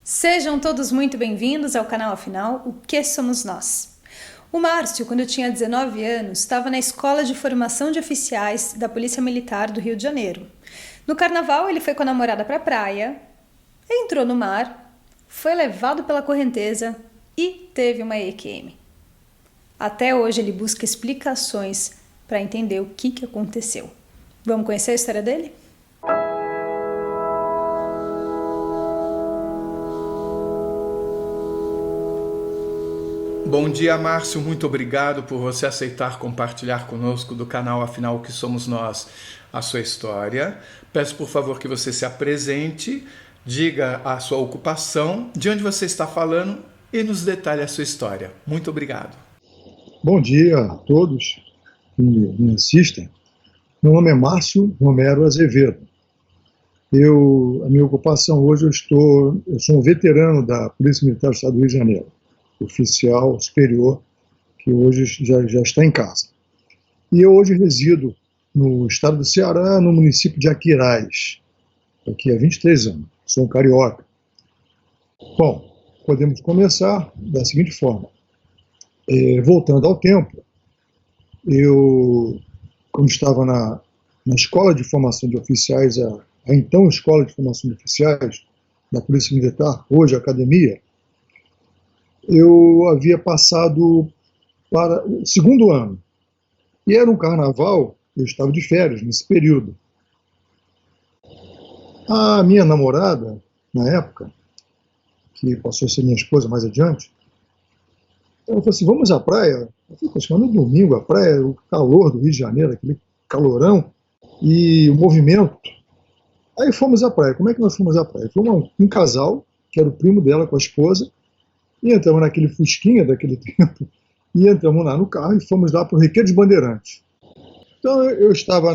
Sejam todos muito bem-vindos ao canal Afinal, O Que Somos Nós. O Márcio, quando tinha 19 anos, estava na Escola de Formação de Oficiais da Polícia Militar do Rio de Janeiro. No carnaval, ele foi com a namorada para a praia, entrou no mar, foi levado pela correnteza e teve uma EQM. Até hoje ele busca explicações para entender o que aconteceu. Vamos conhecer a história dele? Bom dia, Márcio. Muito obrigado por você aceitar compartilhar conosco do canal Afinal, O Que Somos Nós, a sua história. Peço, por favor, que você se apresente, diga a sua ocupação, de onde você está falando e nos detalhe a sua história. Muito obrigado. Bom dia a todos que me assistem. Meu nome é Márcio Romero Azevedo. A minha ocupação hoje, eu sou um veterano da Polícia Militar do Estado do Rio de Janeiro, oficial superior, que hoje já está em casa. E eu hoje resido no estado do Ceará, no município de Aquiraz, aqui há 23 anos. Sou um carioca. Bom, podemos começar da seguinte forma. Voltando ao tempo, eu, quando estava na Escola de Formação de Oficiais, a então Escola de Formação de Oficiais da Polícia Militar, hoje Academia, eu havia passado para o segundo ano. E era um carnaval, eu estava de férias nesse período. A minha namorada, na época, que passou a ser minha esposa mais adiante, ela falou assim, vamos à praia? Eu falei, poxa, mas no domingo, a praia, o calor do Rio de Janeiro, aquele calorão e o movimento. Aí fomos à praia. Como é que nós fomos à praia? Foi um casal, que era o primo dela com a esposa, e entramos naquele fusquinha daquele tempo, e entramos lá no carro e fomos lá para o Requeiro dos Bandeirantes. Então eu estava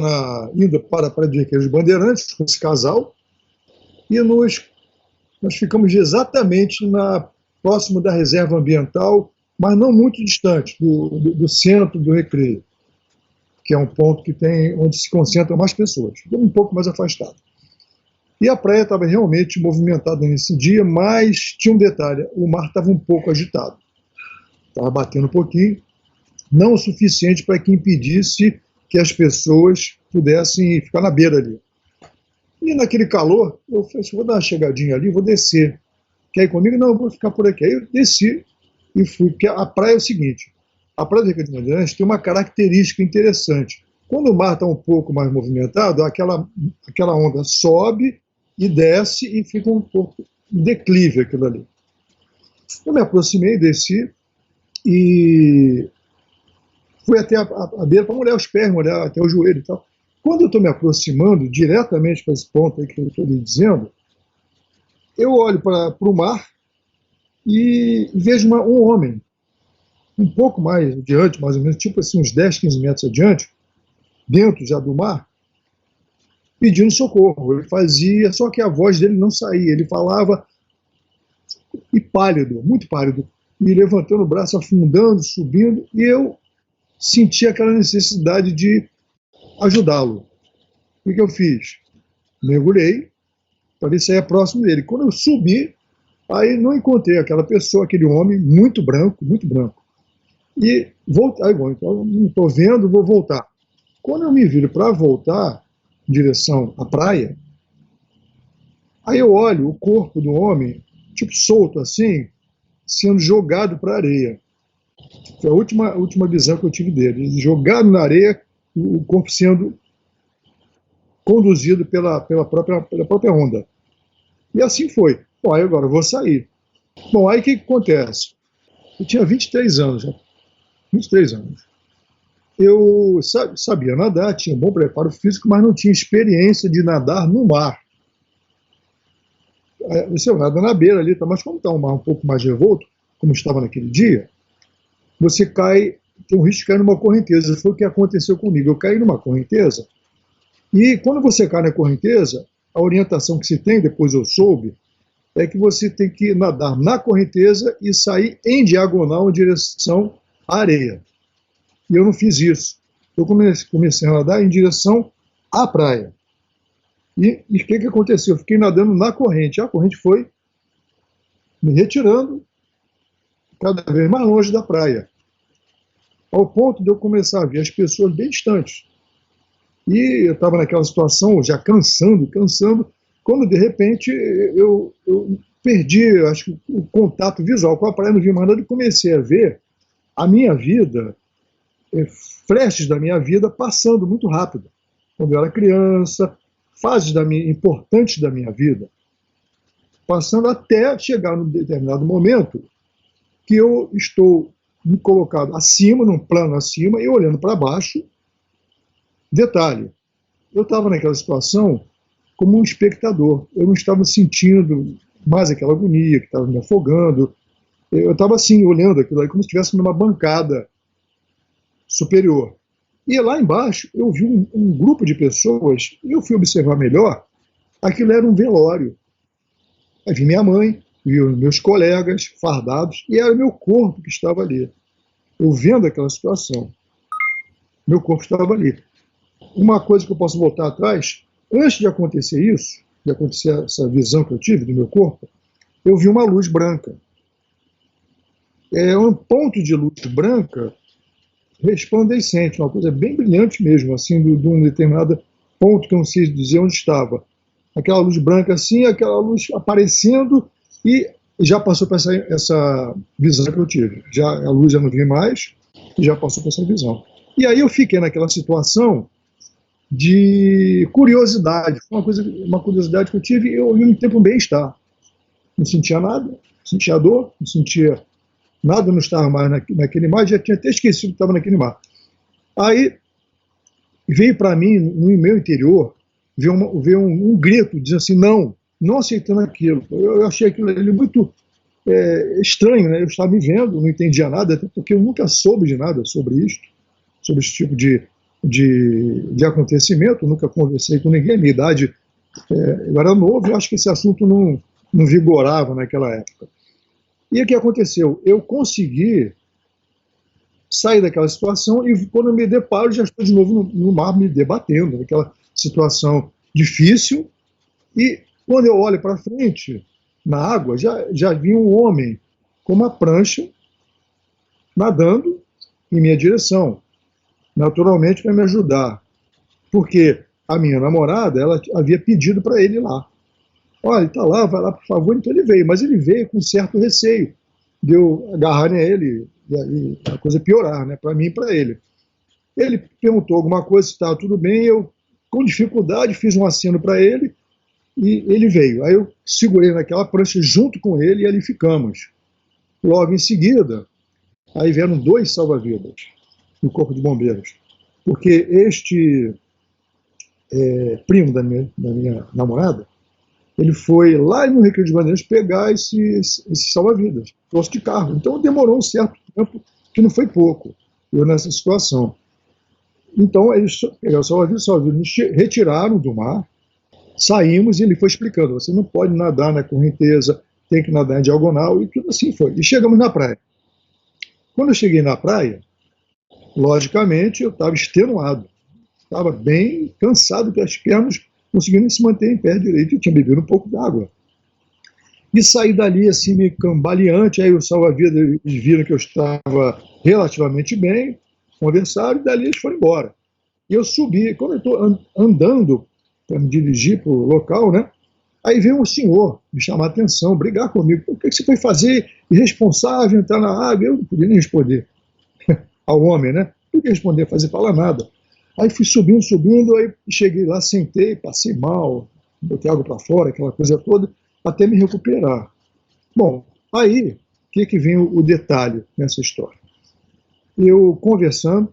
indo para a praia do Requeiro dos Bandeirantes com esse casal, e nós ficamos exatamente próximo da reserva ambiental, mas não muito distante do centro do Recreio, que é um ponto onde se concentram mais pessoas, um pouco mais afastado. E a praia estava realmente movimentada nesse dia, mas tinha um detalhe, o mar estava um pouco agitado. Estava batendo um pouquinho, não o suficiente para que impedisse que as pessoas pudessem ficar na beira ali. E naquele calor, eu falei assim, vou dar uma chegadinha ali, vou descer. Quer ir comigo? Não, eu vou ficar por aqui. Aí eu desci e fui, porque a praia é o seguinte, a praia do Recanto de Bandeirantes tem uma característica interessante. Quando o mar está um pouco mais movimentado, aquela onda sobe e desce e fica um pouco declive aquilo ali. Eu me aproximei, desci e fui até a beira para molhar os pés, molhar até o joelho e tal. Quando eu estou me aproximando diretamente para esse ponto aí que eu estou lhe dizendo, eu olho para o mar e vejo um homem, um pouco mais adiante, mais ou menos, tipo assim, uns 10, 15 metros adiante, dentro já do mar, pedindo socorro. Ele fazia, só que a voz dele não saía, ele falava e pálido, muito pálido, e levantando o braço, afundando, subindo, e eu senti aquela necessidade de ajudá-lo. O que eu fiz? Mergulhei para ver se saía próximo dele. Quando eu subi, aí não encontrei aquela pessoa, aquele homem muito branco, muito branco. E voltei, então não estou vendo, vou voltar. Quando eu me viro para voltar em direção à praia, aí eu olho o corpo do homem, tipo solto assim, sendo jogado para a areia. Foi a última visão que eu tive dele. Jogado na areia, o corpo sendo conduzido pela própria onda. E assim foi. Bom, aí agora eu vou sair. Bom, aí o que acontece? Eu tinha 23 anos já. 23 anos. Eu sabia nadar, tinha um bom preparo físico, mas não tinha experiência de nadar no mar. Você nada na beira ali, mas como está um mar um pouco mais revolto, como estava naquele dia, você tem um risco de cair numa correnteza. Foi o que aconteceu comigo. Eu caí numa correnteza, e quando você cai na correnteza, a orientação que se tem, depois eu soube, é que você tem que nadar na correnteza e sair em diagonal em direção à areia. E eu não fiz isso. Eu comecei a nadar em direção à praia. E o que aconteceu? Eu fiquei nadando na corrente. A corrente foi me retirando cada vez mais longe da praia, ao ponto de eu começar a ver as pessoas bem distantes. E eu estava naquela situação, já cansando, quando de repente eu perdi, acho que, o contato visual com a praia, não vi mais nada, e comecei a ver a minha vida, flashes da minha vida passando muito rápido. Quando eu era criança, fases importantes da minha vida, passando até chegar num determinado momento que eu estou me colocado acima, num plano acima, e olhando para baixo. Detalhe, eu estava naquela situação como um espectador, eu não estava sentindo mais aquela agonia que estava me afogando, eu estava assim, olhando aquilo aí como se estivesse numa bancada superior. E lá embaixo eu vi um grupo de pessoas, e eu fui observar melhor, aquilo era um velório. Aí vi minha mãe, vi os meus colegas fardados, e era o meu corpo que estava ali. Eu vendo aquela situação, meu corpo estava ali. Uma coisa que eu posso voltar atrás, antes de acontecer isso, de acontecer essa visão que eu tive do meu corpo, eu vi uma luz branca. É um ponto de luz branca resplandecente, uma coisa bem brilhante mesmo, assim, de um determinado ponto que eu não sei dizer onde estava. Aquela luz branca assim, aquela luz aparecendo, e já passou para essa visão que eu tive. Já, a luz já não vi mais, e já passou para essa visão. E aí eu fiquei naquela situação de curiosidade, uma curiosidade que eu tive, e eu ao mesmo tempo um bem-estar. Não sentia nada, não sentia dor, não sentia nada, não estava mais naquele mar, já tinha até esquecido que estava naquele mar. Aí veio para mim, no meu interior, veio um grito, dizendo assim, não aceitando aquilo. Eu achei aquilo ali muito estranho, né? Eu estava me vendo, não entendia nada, até porque eu nunca soube de nada sobre isso, sobre esse tipo de acontecimento, nunca conversei com ninguém, a minha idade, eu era novo, eu acho que esse assunto não vigorava naquela época. E o que aconteceu? Eu consegui sair daquela situação, e quando eu me deparo, já estou de novo no mar me debatendo, naquela situação difícil, e quando eu olho para frente, na água, já vi um homem com uma prancha nadando em minha direção, naturalmente para me ajudar, porque a minha namorada, ela havia pedido para ele ir lá. Olha, ele está lá, vai lá, por favor. Então ele veio, mas ele veio com certo receio de eu agarrar ele e a coisa piorar, né, para mim e para ele. Ele perguntou alguma coisa, se estava tudo bem, eu, com dificuldade, fiz um aceno para ele, e ele veio. Aí eu segurei naquela prancha junto com ele, e ali ficamos. Logo em seguida, aí vieram 2 salva-vidas no Corpo de Bombeiros, porque este primo da minha namorada, ele foi lá no Recreio de Bandeirantes pegar esses salva-vidas, trouxe de carro. Então demorou um certo tempo, que não foi pouco, eu nessa situação. Então eles pegaram o salva-vidas, nos retiraram do mar, saímos, e ele foi explicando, você não pode nadar na correnteza, tem que nadar em diagonal, e tudo assim foi. E chegamos na praia. Quando eu cheguei na praia, logicamente eu estava extenuado, estava bem cansado, que as pernas conseguindo se manter em pé direito, e tinha bebido um pouco d'água. E saí dali assim, meio cambaleante, aí os salva-vidas viram que eu estava relativamente bem, conversaram, e dali eles foram embora. E eu subi, quando eu estou andando para me dirigir para o local, né, aí veio um senhor me chamar a atenção, brigar comigo. O que você foi fazer? Irresponsável, entrar na água? Eu não podia nem responder ao homem, né? Não podia responder, falar nada. Aí fui subindo, aí cheguei lá, sentei, passei mal, botei água para fora, aquela coisa toda, até me recuperar. Bom, aí, o que vem o detalhe nessa história? Eu conversando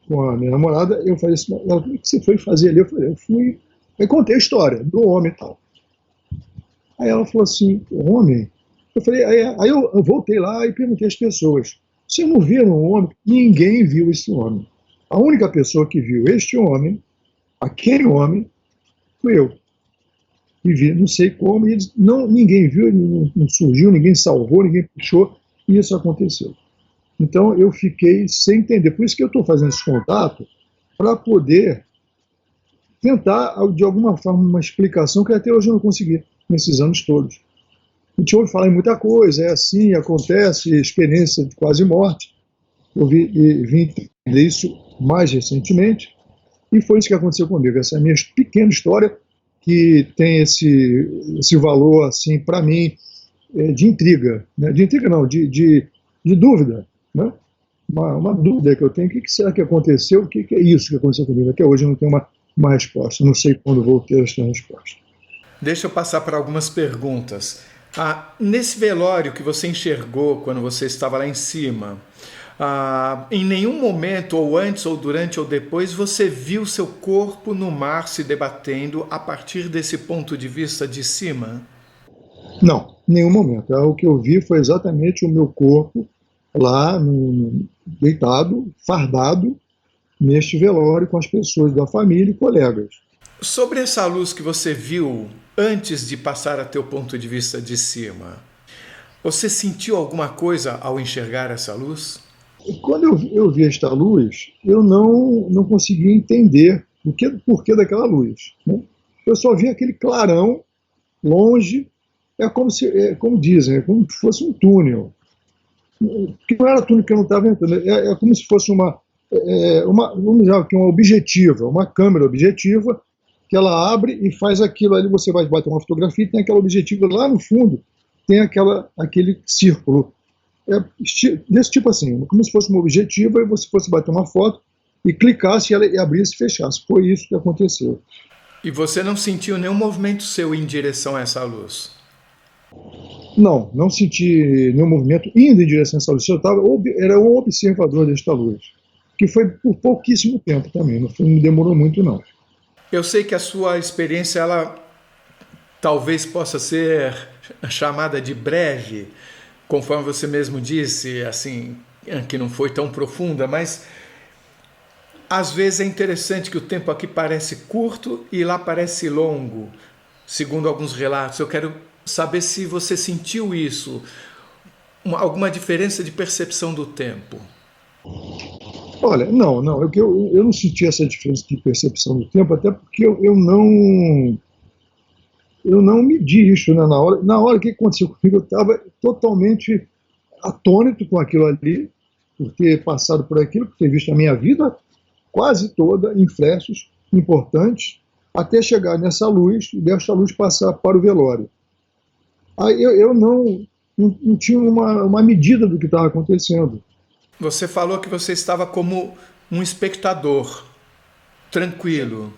com a minha namorada, eu falei assim, ela, o que você foi fazer ali? Eu falei, eu fui, aí contei a história do homem e tal. Aí ela falou assim, o homem? Eu falei, aí eu voltei lá e perguntei às pessoas, vocês não viram um homem? Ninguém viu esse homem. A única pessoa que viu este homem, aquele homem, fui eu. E vi, não sei como, e ninguém viu, não surgiu, ninguém salvou, ninguém puxou, e isso aconteceu. Então eu fiquei sem entender. Por isso que eu estou fazendo esse contato, para poder tentar, de alguma forma, uma explicação que até hoje eu não consegui, nesses anos todos. a gente ouve falar em muita coisa, é assim, acontece, experiência de quase morte. Eu vim entender isso mais recentemente, e foi isso que aconteceu comigo. Essa é a minha pequena história, que tem esse valor, assim, para mim, de intriga, né? De intriga não, de dúvida, né? Uma dúvida que eu tenho: o que será que aconteceu, o que é isso que aconteceu comigo? Até hoje eu não tenho uma resposta, não sei quando vou ter essa resposta. Deixa eu passar para algumas perguntas. Nesse velório que você enxergou quando você estava lá em cima, em nenhum momento, ou antes, ou durante, ou depois, você viu seu corpo no mar se debatendo a partir desse ponto de vista de cima? Não, em nenhum momento. O que eu vi foi exatamente o meu corpo lá, deitado, fardado, neste velório com as pessoas da família e colegas. Sobre essa luz que você viu antes de passar a teu ponto de vista de cima, você sentiu alguma coisa ao enxergar essa luz? E quando eu vi esta luz, eu não conseguia entender o porquê daquela luz, né? Eu só vi aquele clarão longe, como dizem, é como se fosse um túnel. Que não era túnel que eu não estava entrando, é como se fosse vamos dizer, uma objetiva, uma câmera objetiva, que ela abre e faz aquilo ali. Você vai bater uma fotografia e tem aquela objetiva lá no fundo, tem aquele círculo. Desse tipo assim, como se fosse uma objetiva e você fosse bater uma foto e clicasse e ela abrisse e fechasse. Foi isso que aconteceu. E você não sentiu nenhum movimento seu em direção a essa luz? Não senti nenhum movimento indo em direção a essa luz. Era um observador desta luz, que foi por pouquíssimo tempo também, não demorou muito não. Eu sei que a sua experiência, ela talvez possa ser chamada de breve, conforme você mesmo disse, assim, que não foi tão profunda, mas às vezes é interessante que o tempo aqui parece curto e lá parece longo, segundo alguns relatos. Eu quero saber se você sentiu isso, alguma diferença de percepção do tempo. Olha, não, eu não senti essa diferença de percepção do tempo, até porque eu não medi isso, né? Na hora que aconteceu comigo, eu estava totalmente atônito com aquilo ali, por ter passado por aquilo, por ter visto a minha vida quase toda em flashes importantes, até chegar nessa luz e desta luz passar para o velório. Aí eu não tinha uma medida do que estava acontecendo. Você falou que você estava como um espectador, tranquilo.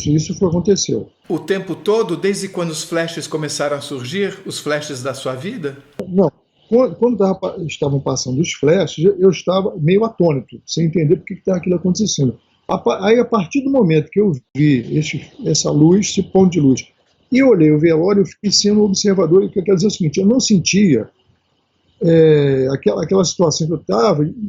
Isso foi aconteceu. O tempo todo, desde quando os flashes começaram a surgir, os flashes da sua vida? Não, quando estavam passando os flashes, eu estava meio atônito, sem entender por que estava aquilo acontecendo. Aí, a partir do momento que eu vi essa luz, esse ponto de luz, e eu olhei o velório, eu fiquei sendo um observador, e quer dizer o seguinte: eu não sentia aquela situação que eu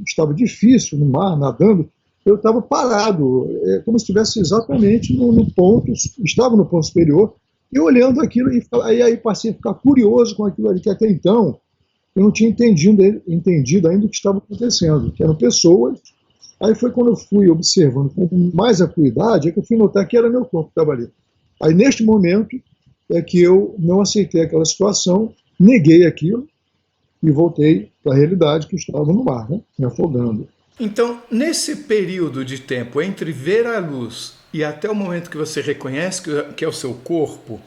estava difícil no mar, nadando, eu estava parado, como se estivesse exatamente no ponto, estava no ponto superior, e olhando aquilo, e aí passei a ficar curioso com aquilo ali, que até então eu não tinha entendido ainda o que estava acontecendo, que eram pessoas. Aí foi quando eu fui observando com mais acuidade, que eu fui notar que era meu corpo que estava ali. Aí, neste momento, é que eu não aceitei aquela situação, neguei aquilo, e voltei para a realidade, que estava no mar, né, me afogando. Então, nesse período de tempo entre ver a luz e até o momento que você reconhece que é o seu corpo,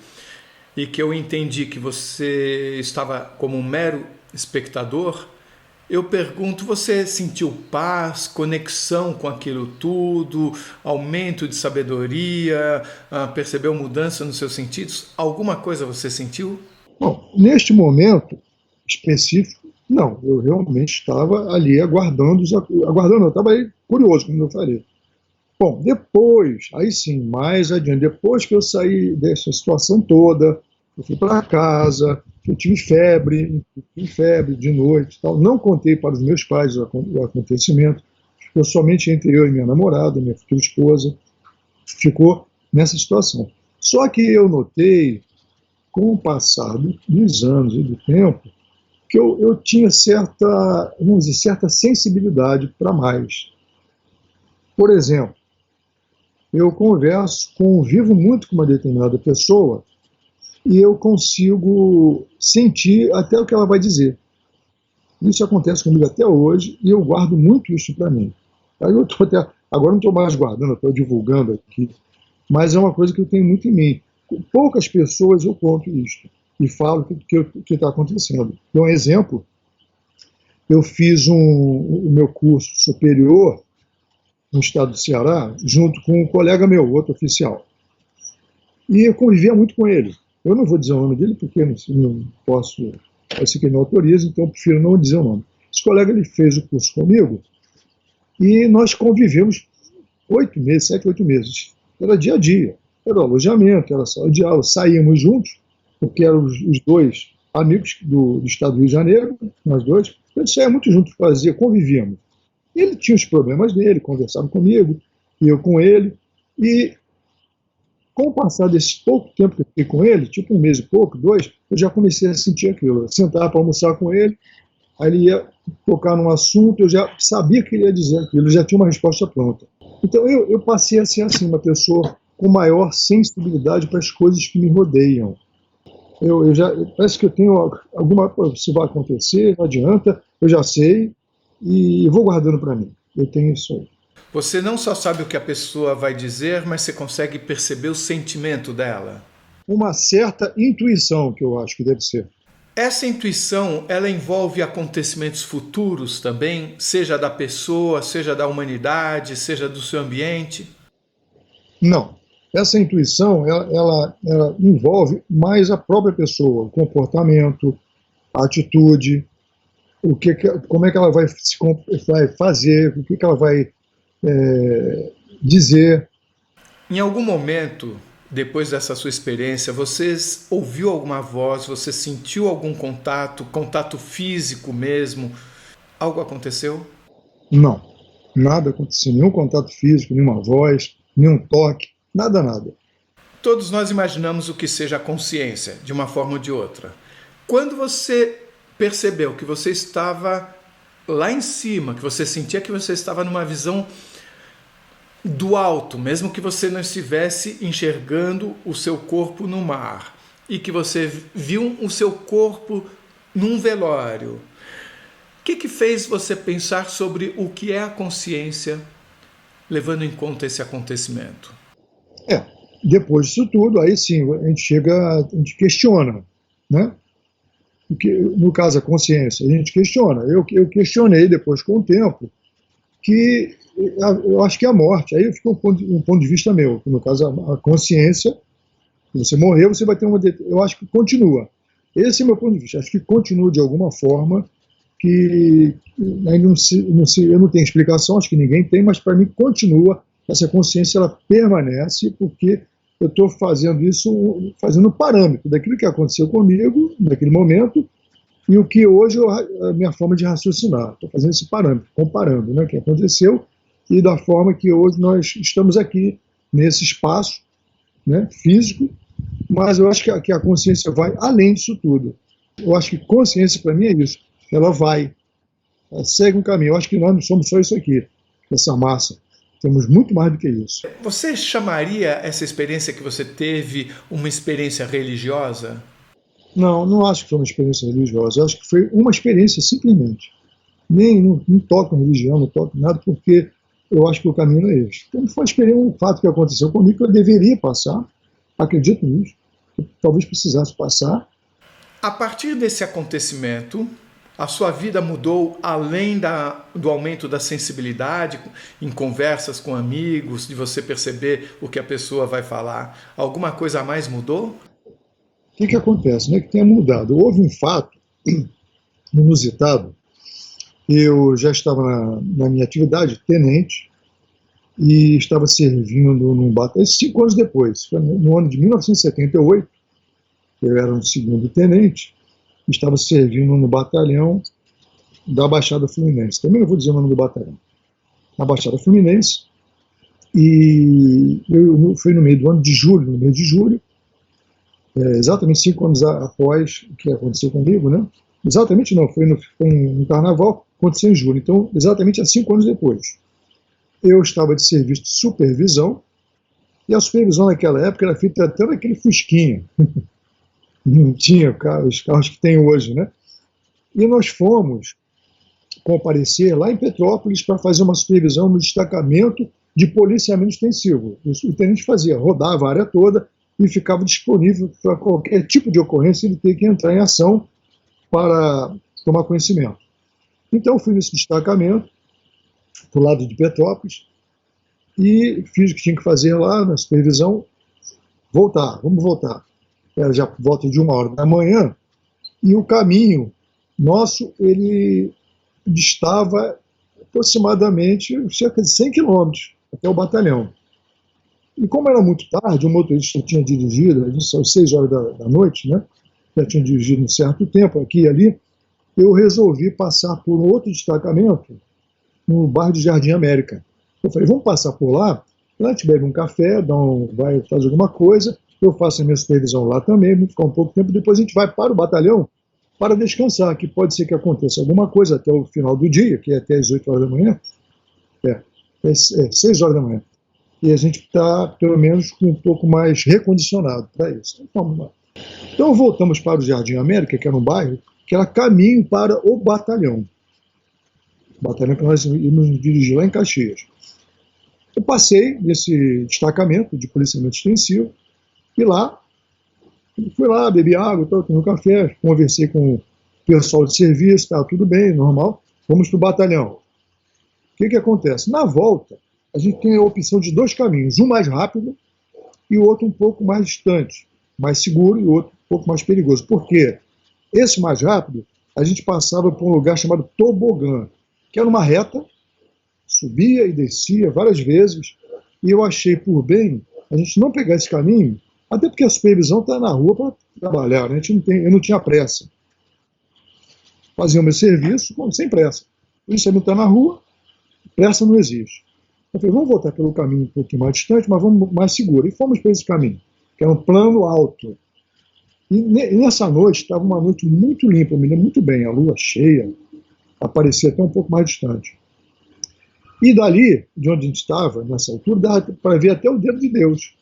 e que eu entendi que você estava como um mero espectador, eu pergunto: você sentiu paz, conexão com aquilo tudo, aumento de sabedoria, percebeu mudança nos seus sentidos? Alguma coisa você sentiu? Bom, neste momento específico, não, eu realmente estava ali aguardando, eu estava aí curioso, como eu falei. Bom, depois, aí sim, mais adiante, depois que eu saí dessa situação toda, eu fui para casa, eu tive febre de noite, tal. Não contei para os meus pais o acontecimento, eu somente entre eu e minha namorada, minha futura esposa, ficou nessa situação. Só que eu notei, com o passar dos anos e do tempo, que eu tinha certa sensibilidade para mais. Por exemplo, eu convivo muito com uma determinada pessoa, e eu consigo sentir até o que ela vai dizer. Isso acontece comigo até hoje e eu guardo muito isso para mim. Aí eu tô até, agora não estou mais guardando, eu estou divulgando aqui, mas é uma coisa que eu tenho muito em mim. Com poucas pessoas eu conto isso e falo o que está acontecendo. Então, um exemplo, eu fiz o meu curso superior no estado do Ceará, junto com um colega meu, outro oficial. E eu convivia muito com ele. Eu não vou dizer o nome dele, porque não posso, eu sei que ele não autoriza, então eu prefiro não dizer o nome. Esse colega ele fez o curso comigo e nós convivemos 8 meses, 7, 8 meses. Era dia a dia, era alojamento, era sala de aula, saíamos juntos, porque eram os dois amigos do estado do Rio de Janeiro, nós dois, a gente saía muito juntos, convivíamos. Ele tinha os problemas dele, conversava comigo, e eu com ele, e com o passar desse pouco tempo que eu fiquei com ele, tipo 1 mês e pouco, 2, eu já comecei a sentir aquilo. Eu sentava para almoçar com ele, aí ele ia tocar num assunto, eu já sabia que ele ia dizer aquilo, eu já tinha uma resposta pronta. Então eu passei a ser assim, uma pessoa com maior sensibilidade para as coisas que me rodeiam. Parece que eu tenho alguma coisa, se vai acontecer, não adianta, eu já sei, e vou guardando para mim. Eu tenho isso aí. Você não só sabe o que a pessoa vai dizer, mas você consegue perceber o sentimento dela. Uma certa intuição, que eu acho que deve ser. Essa intuição, ela envolve acontecimentos futuros também, seja da pessoa, seja da humanidade, seja do seu ambiente? Não. Essa intuição, ela envolve mais a própria pessoa, o comportamento, a atitude, como é que ela vai fazer, o que ela vai dizer. Em algum momento, depois dessa sua experiência, você ouviu alguma voz, você sentiu algum contato físico mesmo? Algo aconteceu? Não, nada aconteceu, nenhum contato físico, nenhuma voz, nenhum toque, nada. Todos nós imaginamos o que seja a consciência, de uma forma ou de outra. Quando você percebeu que você estava lá em cima, que você sentia que você estava numa visão do alto, mesmo que você não estivesse enxergando o seu corpo no mar, e que você viu o seu corpo num velório, o que fez você pensar sobre o que é a consciência, levando em conta esse acontecimento? Depois disso tudo, aí sim, a gente questiona, né? Porque, no caso, a consciência, a gente questiona. Eu questionei depois, com o tempo, que eu acho que é a morte. Aí fica um ponto de vista meu. No caso, a consciência, se você morrer, você vai ter uma... Eu acho que continua. Esse é o meu ponto de vista. Acho que continua de alguma forma, que ainda eu não tenho explicação, acho que ninguém tem, mas para mim continua. Essa consciência, ela permanece, porque eu estou fazendo isso, fazendo um parâmetro daquilo que aconteceu comigo naquele momento e o que hoje a minha forma de raciocinar. Estou fazendo esse parâmetro, comparando, né, o que aconteceu e da forma que hoje nós estamos aqui nesse espaço, né, físico, mas eu acho que a consciência vai além disso tudo. Eu acho que consciência para mim é isso. Ela segue um caminho. Eu acho que nós não somos só isso aqui, essa massa. Temos muito mais do que isso. Você chamaria essa experiência que você teve uma experiência religiosa? Não acho que foi uma experiência religiosa. Eu acho que foi uma experiência simplesmente. Não toco em religião, não toco em nada, porque eu acho que o caminho é esse. Então foi um fato que aconteceu comigo que eu deveria passar, acredito nisso, que talvez precisasse passar. A partir desse acontecimento, a sua vida mudou além do aumento da sensibilidade, em conversas com amigos, de você perceber o que a pessoa vai falar? Alguma coisa a mais mudou? O que acontece? Não é que tenha mudado. Houve um fato inusitado. Eu já estava na minha atividade, tenente, e estava servindo num batalhão, 5 anos depois, no ano de 1978, eu era um 2º tenente, estava servindo no batalhão da Baixada Fluminense. Também não vou dizer o nome do batalhão. Na Baixada Fluminense. E foi no mês de julho, exatamente 5 anos após o que aconteceu comigo, né? Exatamente não, foi no Carnaval, aconteceu em julho. Então, exatamente há 5 anos depois. Eu estava de serviço de supervisão, e a supervisão naquela época era feita até naquele fusquinha. não tinha os carros que tem hoje, né? E nós fomos comparecer lá em Petrópolis para fazer uma supervisão no destacamento de policiamento extensivo. O tenente fazia, rodava a área toda e ficava disponível para qualquer tipo de ocorrência, ele ter que entrar em ação para tomar conhecimento. Então, fui nesse destacamento, do lado de Petrópolis, e fiz o que tinha que fazer lá na supervisão, vamos voltar. Era já por volta de 1h da manhã, e o caminho nosso, ele distava aproximadamente cerca de 100 quilômetros até o batalhão. E como era muito tarde, o motorista tinha dirigido, isso às 6 horas da noite, né? Já tinha dirigido um certo tempo aqui e ali, eu resolvi passar por um outro destacamento no bairro de Jardim América. Eu falei, vamos passar por lá a gente bebe um café, vai fazer alguma coisa, eu faço a minha supervisão lá também, vamos ficar um pouco de tempo, depois a gente vai para o batalhão para descansar, que pode ser que aconteça alguma coisa até o final do dia, que é até as 8 horas da manhã, 6 horas da manhã. E a gente está, pelo menos, com um pouco mais recondicionado para isso. Então voltamos para o Jardim América, que era um bairro, que era caminho para o batalhão. O batalhão que nós íamos dirigir lá em Caxias. Eu passei nesse destacamento de policiamento extensivo, e lá, fui lá, bebi água, tomei um café, conversei com o pessoal de serviço, tá, tudo bem, normal, vamos para o batalhão. O que acontece? Na volta, a gente tem a opção de 2 caminhos, um mais rápido e o outro um pouco mais distante, mais seguro e o outro um pouco mais perigoso. Por quê? Esse mais rápido, a gente passava por um lugar chamado tobogã, que era uma reta, subia e descia várias vezes, e eu achei por bem a gente não pegar esse caminho, até porque a supervisão está na rua para trabalhar, né? Eu não tinha pressa. Fazia o meu serviço sem pressa. O policiamento está na rua, pressa não existe. Eu falei, vamos voltar pelo caminho um pouquinho mais distante, mas vamos mais seguro. E fomos por esse caminho, que era um plano alto. E nessa noite, estava uma noite muito limpa, eu me lembro muito bem, a lua cheia, aparecia até um pouco mais distante. E dali, de onde a gente estava, nessa altura, dava para ver até o dedo de Deus,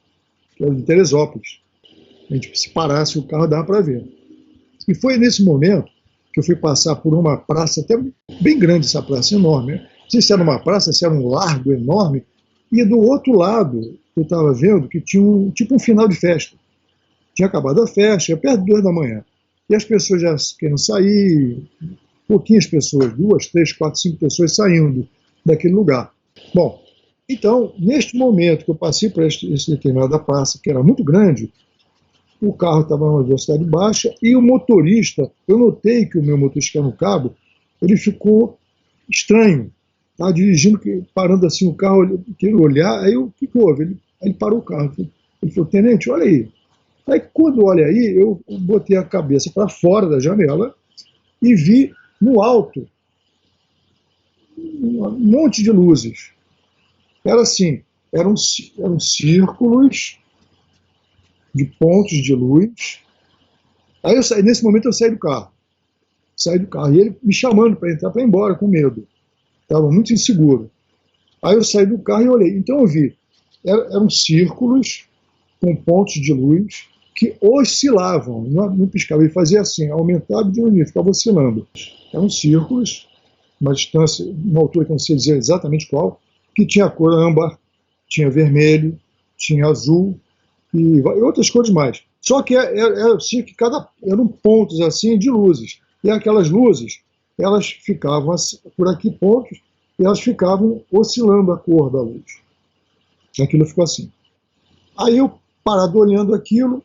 que era de Teresópolis. A gente, se parasse o carro, dava para ver. E foi nesse momento que eu fui passar por uma praça, até bem grande essa praça, enorme. Não sei se era uma praça, se era um largo enorme, e do outro lado, eu estava vendo que tinha tipo um final de festa. Tinha acabado a festa, perto de 2 da manhã. E as pessoas já queriam sair, pouquinhas pessoas, 2, 3, 4, 5 pessoas saindo daquele lugar. Bom, então, neste momento que eu passei por esse determinada praça, que era muito grande, o carro estava numa velocidade baixa e o motorista, eu notei que o meu motorista que era no cabo, ele ficou estranho, estava dirigindo, parando assim o carro, querendo olhar, aí o que houve? Ele parou o carro, ele falou, tenente, olha aí. Aí quando olha aí, eu botei a cabeça para fora da janela e vi no alto um monte de luzes. Era assim, eram círculos de pontos de luz. Aí nesse momento eu saí do carro. E ele me chamando para entrar, para ir embora, com medo. Estava muito inseguro. Aí eu saí do carro e olhei. Então eu vi, eram círculos com pontos de luz que oscilavam, não piscava, ele fazia assim, aumentava e diminuía, ficava oscilando. Eram círculos, uma distância, uma altura que eu não sei dizer exatamente qual, que tinha a cor âmbar, tinha vermelho, tinha azul e outras cores mais. Só que assim, que eram pontos assim de luzes. E aquelas luzes, elas ficavam assim, por aqui pontos, e elas ficavam oscilando a cor da luz. Aquilo ficou assim. Aí eu parado olhando aquilo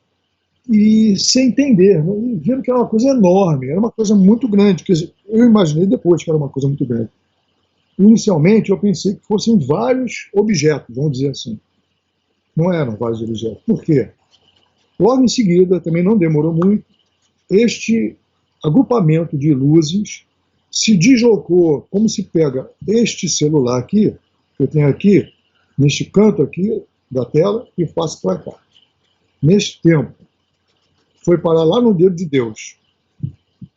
e sem entender, né? Vendo que era uma coisa enorme, era uma coisa muito grande. Quer dizer, eu imaginei depois que era uma coisa muito grande. Inicialmente eu pensei que fossem vários objetos, vamos dizer assim. Não eram vários objetos. Por quê? Logo em seguida, também não demorou muito, este agrupamento de luzes se deslocou, como se pega este celular aqui, que eu tenho aqui, neste canto aqui da tela, e faço para cá. Neste tempo, foi parar lá no dedo de Deus.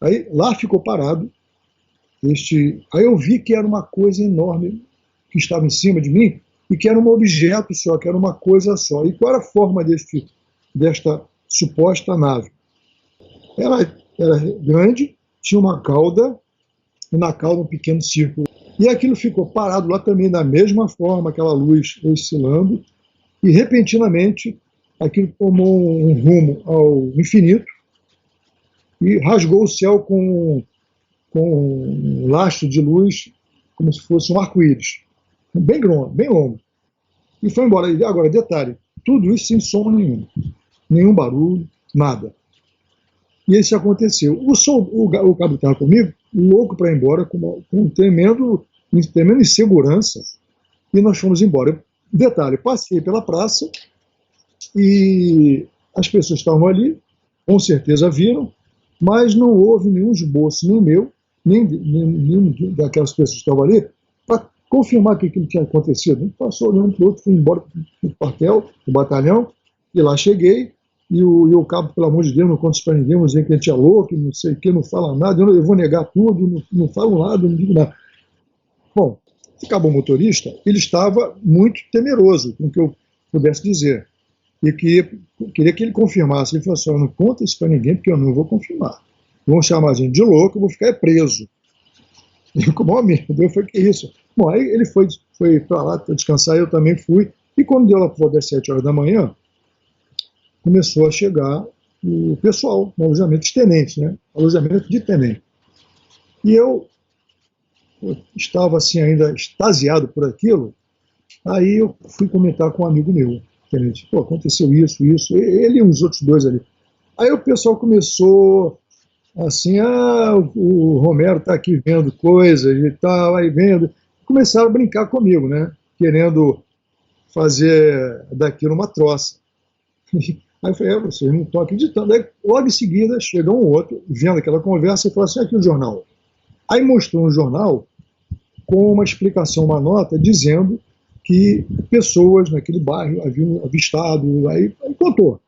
Aí lá ficou parado. Aí eu vi que era uma coisa enorme que estava em cima de mim e que era um objeto só, que era uma coisa só. E qual era a forma desta suposta nave? Era grande, tinha uma cauda, e na cauda um pequeno círculo. E aquilo ficou parado lá também da mesma forma, aquela luz oscilando, e repentinamente aquilo tomou um rumo ao infinito e rasgou o céu com um lastro de luz, como se fosse um arco-íris, bem grande, bem longo. E foi embora. Agora, detalhe, tudo isso sem som nenhum barulho, nada. E isso aconteceu. O cabo estava comigo, louco para ir embora, com tremenda insegurança, e nós fomos embora. Detalhe, passei pela praça e as pessoas estavam ali, com certeza viram, mas não houve nenhum esboço, nem meu, nem daquelas pessoas que estavam ali, para confirmar que aquilo tinha acontecido. A gente passou olhando para o outro, fui embora para o quartel, o batalhão, e lá cheguei, e o cabo, pelo amor de Deus, não conta isso para ninguém, não dizer que a gente é louco, não sei o que, não fala nada, eu vou negar tudo, não falo nada, não digo nada. Bom, o cabo motorista, ele estava muito temeroso com o que eu pudesse dizer, e queria que ele confirmasse. Ele falou assim: não conta isso para ninguém, porque eu não vou confirmar. Vão chamar a gente de louco, eu vou ficar preso. E com o maior medo, eu falei: que isso? Bom, aí ele foi para lá para descansar, eu também fui, e quando deu lá por volta das 7 horas da manhã, começou a chegar o pessoal, no alojamento de tenente, né? Alojamento de tenente. E eu estava assim ainda extasiado por aquilo, aí eu fui comentar com um amigo meu, tenente: pô, aconteceu isso, ele e uns outros dois ali. Aí o pessoal começou assim: o Romero está aqui vendo coisas e tal, aí vendo. Começaram a brincar comigo, né? Querendo fazer daquilo uma troça. Aí eu falei: vocês não estão acreditando. Aí logo em seguida chega um outro, vendo aquela conversa, e falou assim: aqui o jornal. Aí mostrou um jornal com uma explicação, uma nota, dizendo que pessoas naquele bairro haviam avistado, aí contou,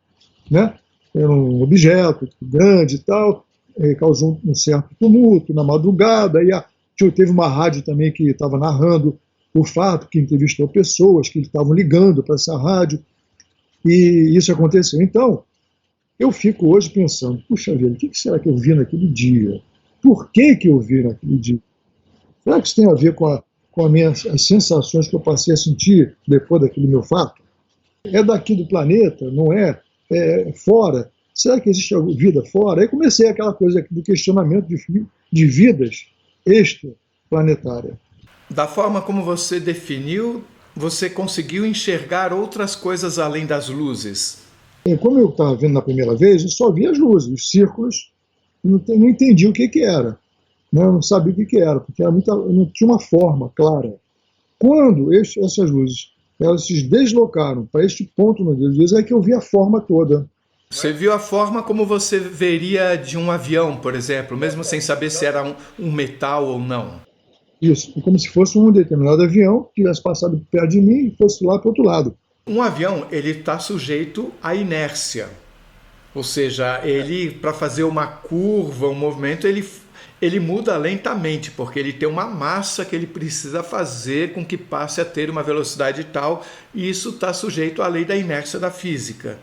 né? Era um objeto grande e tal, causou um certo tumulto na madrugada, e teve uma rádio também que estava narrando o fato, que entrevistou pessoas que estavam ligando para essa rádio, e isso aconteceu. Então, eu fico hoje pensando: puxa vida, o que será que eu vi naquele dia? Por que eu vi naquele dia? Será que isso tem a ver com as sensações que eu passei a sentir depois daquele meu fato? É daqui do planeta, não é? É fora? Será que existe vida fora? Aí comecei aquela coisa do questionamento de vidas extraplanetárias. Da forma como você definiu, você conseguiu enxergar outras coisas além das luzes? E como eu estava vendo na primeira vez, eu só via as luzes, os círculos, não entendi o que era. Eu não sabia o que era, porque não tinha uma forma clara. Quando essas luzes elas se deslocaram para este ponto no dia dos dias, é que eu vi a forma toda. Você viu a forma como você veria de um avião, por exemplo, mesmo sem saber se era um metal ou não? Isso, é como se fosse um determinado avião que tivesse passado perto de mim e fosse lá para o outro lado. Um avião, ele está sujeito à inércia. Ou seja, ele, para fazer uma curva, um movimento, ele muda lentamente, porque ele tem uma massa que ele precisa fazer com que passe a ter uma velocidade tal, e isso está sujeito à lei da inércia da física.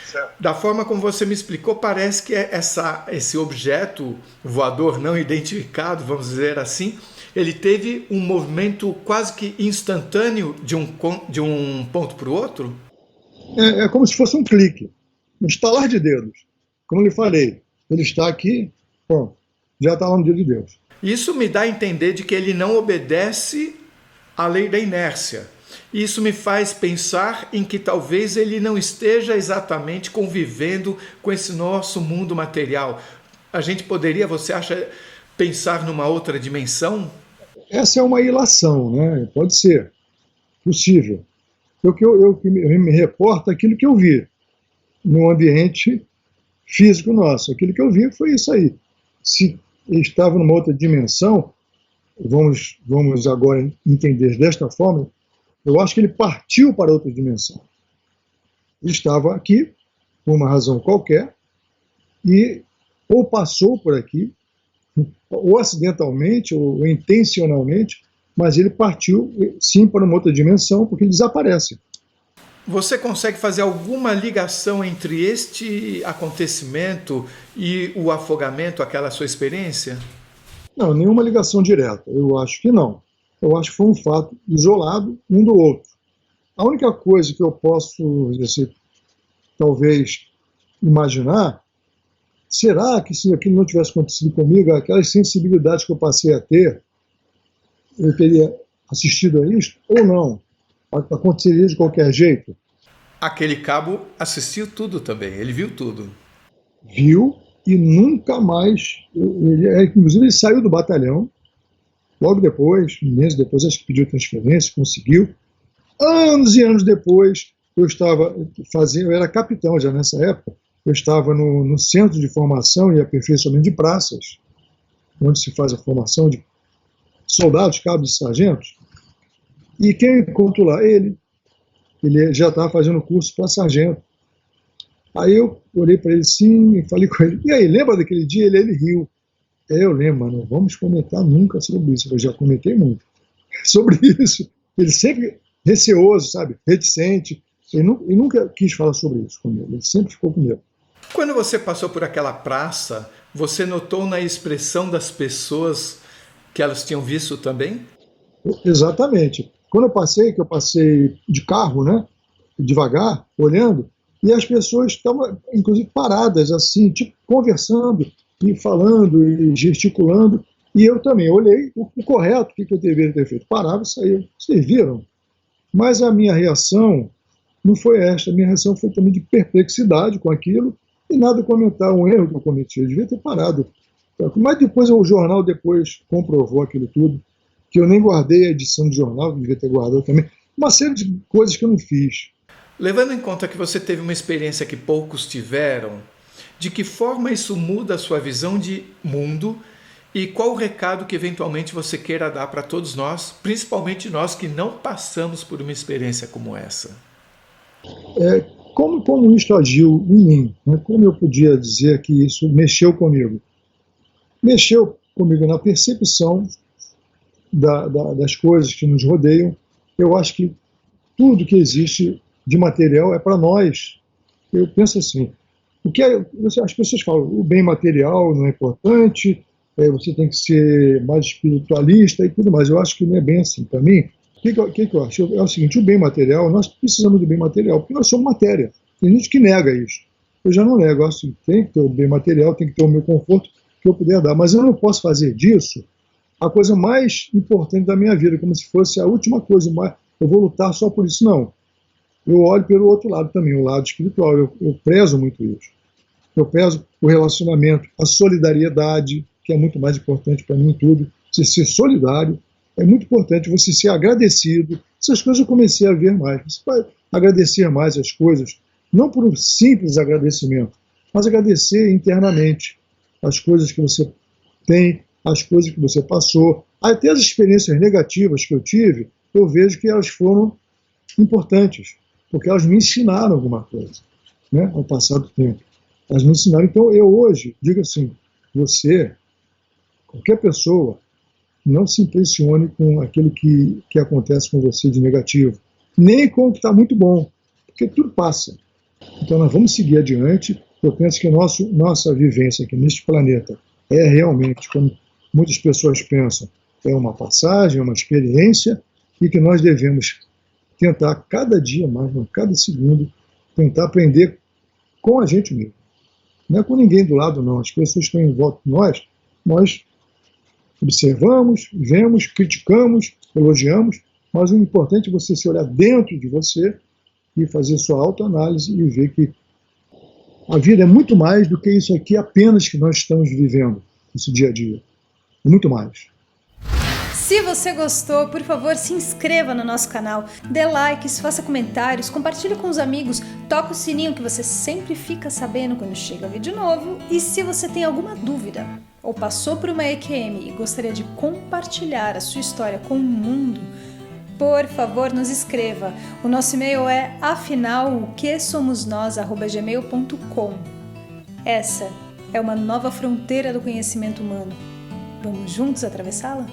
Certo. Da forma como você me explicou, parece que esse objeto voador não identificado, vamos dizer assim, ele teve um movimento quase que instantâneo de um ponto para o outro? É como se fosse um clique, um estalar de dedos. Como eu lhe falei, ele está aqui, pronto, já está lá no dia de Deus. Isso me dá a entender de que ele não obedece à lei da inércia. Isso me faz pensar em que talvez ele não esteja exatamente convivendo com esse nosso mundo material. A gente poderia, você acha, pensar numa outra dimensão? Essa é uma ilação, né? Pode ser possível. Eu me reporto aquilo que eu vi no ambiente físico nosso. Aquilo que eu vi foi isso aí. Se ele estava numa outra dimensão, vamos agora entender desta forma, eu acho que ele partiu para outra dimensão. Ele estava aqui, por uma razão qualquer, e ou passou por aqui, ou acidentalmente, ou intencionalmente, mas ele partiu, sim, para uma outra dimensão, porque ele desaparece. Você consegue fazer alguma ligação entre este acontecimento e o afogamento, aquela sua experiência? Não, nenhuma ligação direta. Eu acho que não. Eu acho que foi um fato isolado um do outro. A única coisa que eu posso, assim, talvez, imaginar, será que se aquilo não tivesse acontecido comigo, aquelas sensibilidades que eu passei a ter, eu teria assistido a isso ou não? Aconteceria de qualquer jeito? Aquele cabo assistiu tudo também, ele viu tudo. Viu e nunca mais. Inclusive, ele saiu do batalhão, logo depois, meses depois, acho que pediu transferência, conseguiu. Anos e anos depois, eu era capitão já nessa época, eu estava no Centro de Formação e Aperfeiçoamento de Praças, onde se faz a formação de soldados, cabos e sargentos, e quem eu encontro lá? Ele já estava fazendo curso para sargento. Aí eu olhei para ele sim e falei com ele, e aí, lembra daquele dia? Ele riu. Eu lembro, não vamos comentar nunca sobre isso, eu já comentei muito sobre isso. Ele sempre receoso, sabe, reticente, ele nunca quis falar sobre isso comigo, ele sempre ficou com medo. Quando você passou por aquela praça, você notou na expressão das pessoas que elas tinham visto também? Exatamente. Quando que eu passei de carro, né, devagar, olhando, e as pessoas estavam, inclusive, paradas, assim, tipo, conversando, e falando, e gesticulando, e eu também olhei o correto, o que eu deveria ter feito. Parava e saía. Vocês viram? Mas a minha reação não foi esta, a minha reação foi também de perplexidade com aquilo, e nada comentar um erro que eu cometi, eu devia ter parado. Mas depois o jornal comprovou aquilo tudo, que eu nem guardei a edição do jornal, que devia ter guardado também, uma série de coisas que eu não fiz. Levando em conta que você teve uma experiência que poucos tiveram, de que forma isso muda a sua visão de mundo e qual o recado que eventualmente você queira dar para todos nós, principalmente nós que não passamos por uma experiência como essa? Como isso agiu em mim? Né? Como eu podia dizer que isso mexeu comigo? Mexeu comigo na percepção das coisas que nos rodeiam. Eu acho que tudo que existe de material é para nós. Eu penso assim, as pessoas falam, o bem material não é importante, você tem que ser mais espiritualista e tudo mais. Eu acho que não é bem assim. Para mim, o que eu acho? É o seguinte, o bem material, nós precisamos do bem material, porque nós somos matéria. Tem gente que nega isso. Eu já não nego, eu acho que tem que ter o bem material, tem que ter o meu conforto que eu puder dar, mas eu não posso fazer disso a coisa mais importante da minha vida, como se fosse a última coisa, eu vou lutar só por isso. Não. Eu olho pelo outro lado também, o lado espiritual, eu prezo muito isso. Eu prezo o relacionamento, a solidariedade, que é muito mais importante para mim em tudo. Você ser solidário é muito importante, você ser agradecido. Essas coisas eu comecei a ver mais. Você vai agradecer mais as coisas, não por um simples agradecimento, mas agradecer internamente as coisas que você tem, as coisas que você passou. Até as experiências negativas que eu tive, eu vejo que elas foram importantes, porque elas me ensinaram alguma coisa, né, ao passar do tempo. Elas me ensinaram. Então, eu hoje digo assim, qualquer pessoa, não se impressione com aquilo que acontece com você de negativo, nem com o que está muito bom, porque tudo passa. Então, nós vamos seguir adiante. Eu penso que nossa vivência aqui neste planeta é realmente, como muitas pessoas pensam, é uma passagem, é uma experiência, e que nós devemos tentar cada dia mais, cada segundo, tentar aprender com a gente mesmo. Não é com ninguém do lado, não. As pessoas que estão em volta de nós observamos, vemos, criticamos, elogiamos, mas o importante é você se olhar dentro de você e fazer sua autoanálise e ver que a vida é muito mais do que isso aqui apenas que nós estamos vivendo, esse dia a dia. Muito mais. Se você gostou, por favor, se inscreva no nosso canal, dê likes, faça comentários, compartilhe com os amigos, toca o sininho que você sempre fica sabendo quando chega vídeo novo. E se você tem alguma dúvida ou passou por uma EQM e gostaria de compartilhar a sua história com o mundo, por favor, nos escreva. O nosso e-mail é afinal-o-que-somos-nós@gmail.com. Essa é uma nova fronteira do conhecimento humano. Vamos juntos atravessá-la?